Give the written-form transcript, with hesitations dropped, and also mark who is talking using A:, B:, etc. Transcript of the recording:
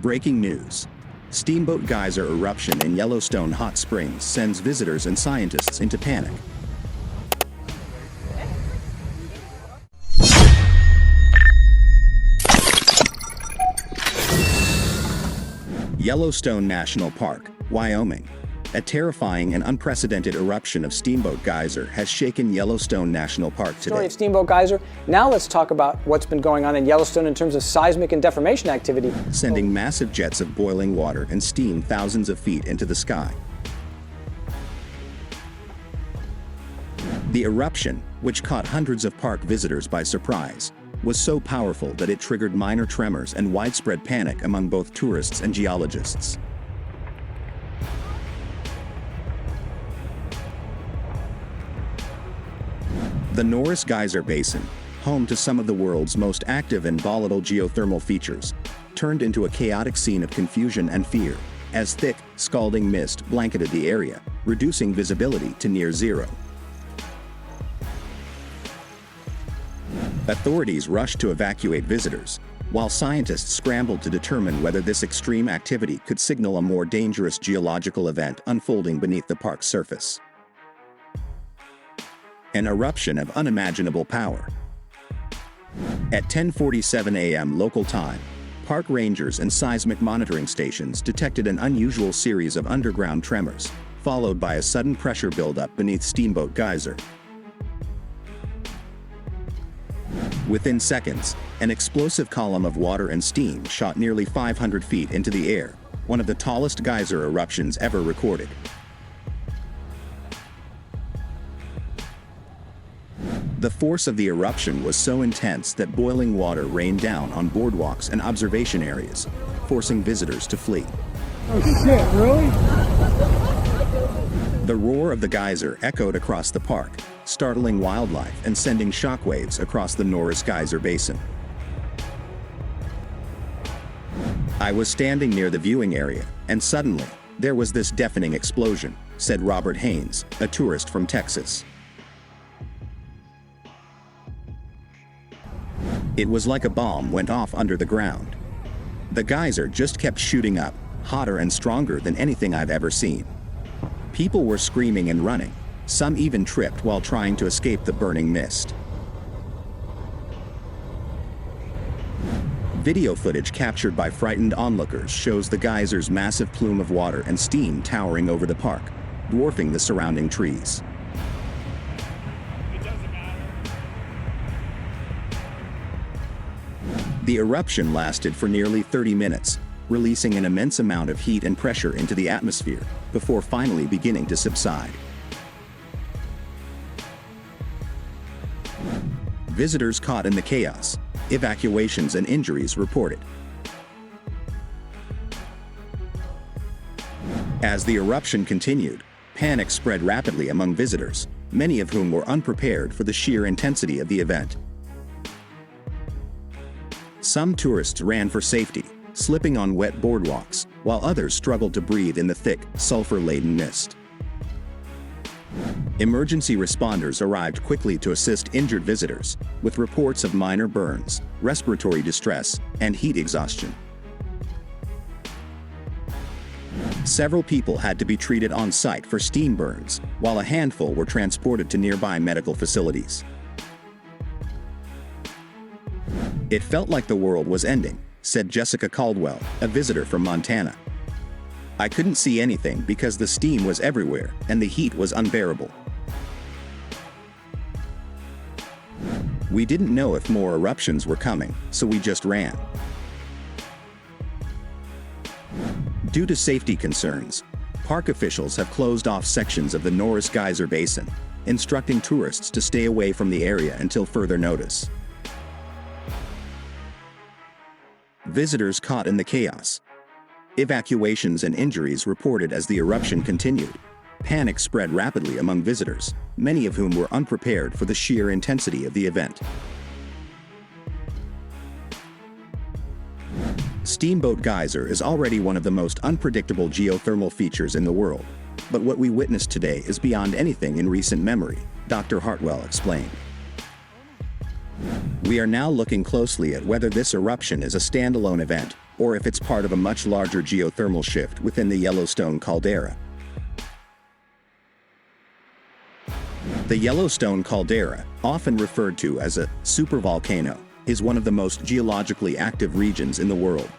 A: Breaking news. Steamboat Geyser eruption in Yellowstone Hot Springs sends visitors and scientists into panic. Yellowstone National Park, Wyoming. A terrifying and unprecedented eruption of Steamboat Geyser has shaken Yellowstone National Park today.
B: Story of Steamboat Geyser. Now let's talk about what's been going on in Yellowstone in terms of seismic and deformation activity.
A: Sending massive jets of boiling water and steam thousands of feet into the sky. The eruption, which caught hundreds of park visitors by surprise, was so powerful that it triggered minor tremors and widespread panic among both tourists and geologists. The Norris Geyser Basin, home to some of the world's most active and volatile geothermal features, turned into a chaotic scene of confusion and fear, as thick, scalding mist blanketed the area, reducing visibility to near zero. Authorities rushed to evacuate visitors, while scientists scrambled to determine whether this extreme activity could signal a more dangerous geological event unfolding beneath the park's surface. An eruption of unimaginable power. At 10:47 a.m. local time, park rangers and seismic monitoring stations detected an unusual series of underground tremors, followed by a sudden pressure buildup beneath Steamboat Geyser. Within seconds, an explosive column of water and steam shot nearly 500 feet into the air, one of the tallest geyser eruptions ever recorded. The force of the eruption was so intense that boiling water rained down on boardwalks and observation areas, forcing visitors to flee.
C: Oh shit, really?
A: The roar of the geyser echoed across the park, startling wildlife and sending shockwaves across the Norris Geyser Basin. I was standing near the viewing area, and suddenly, there was this deafening explosion, said Robert Haynes, a tourist from Texas. It was like a bomb went off under the ground. The geyser just kept shooting up, hotter and stronger than anything I've ever seen. People were screaming and running. Some even tripped while trying to escape the burning mist. Video footage captured by frightened onlookers shows the geyser's massive plume of water and steam towering over the park, dwarfing the surrounding trees. The eruption lasted for nearly 30 minutes, releasing an immense amount of heat and pressure into the atmosphere, before finally beginning to subside. Visitors caught in the chaos, evacuations and injuries reported. As the eruption continued, panic spread rapidly among visitors, many of whom were unprepared for the sheer intensity of the event. Some tourists ran for safety, slipping on wet boardwalks, while others struggled to breathe in the thick, sulfur-laden mist. Emergency responders arrived quickly to assist injured visitors, with reports of minor burns, respiratory distress, and heat exhaustion. Several people had to be treated on site for steam burns, while a handful were transported to nearby medical facilities. It felt like the world was ending, said Jessica Caldwell, a visitor from Montana. I couldn't see anything because the steam was everywhere and the heat was unbearable. We didn't know if more eruptions were coming, so we just ran. Due to safety concerns, park officials have closed off sections of the Norris Geyser Basin, instructing tourists to stay away from the area until further notice. Visitors caught in the chaos. Evacuations and injuries reported as the eruption continued. Panic spread rapidly among visitors, many of whom were unprepared for the sheer intensity of the event. Steamboat Geyser is already one of the most unpredictable geothermal features in the world, but what we witnessed today is beyond anything in recent memory, Dr. Hartwell explained. We are now looking closely at whether this eruption is a standalone event or if it's part of a much larger geothermal shift within the Yellowstone caldera. The Yellowstone caldera, often referred to as a supervolcano, is one of the most geologically active regions in the world.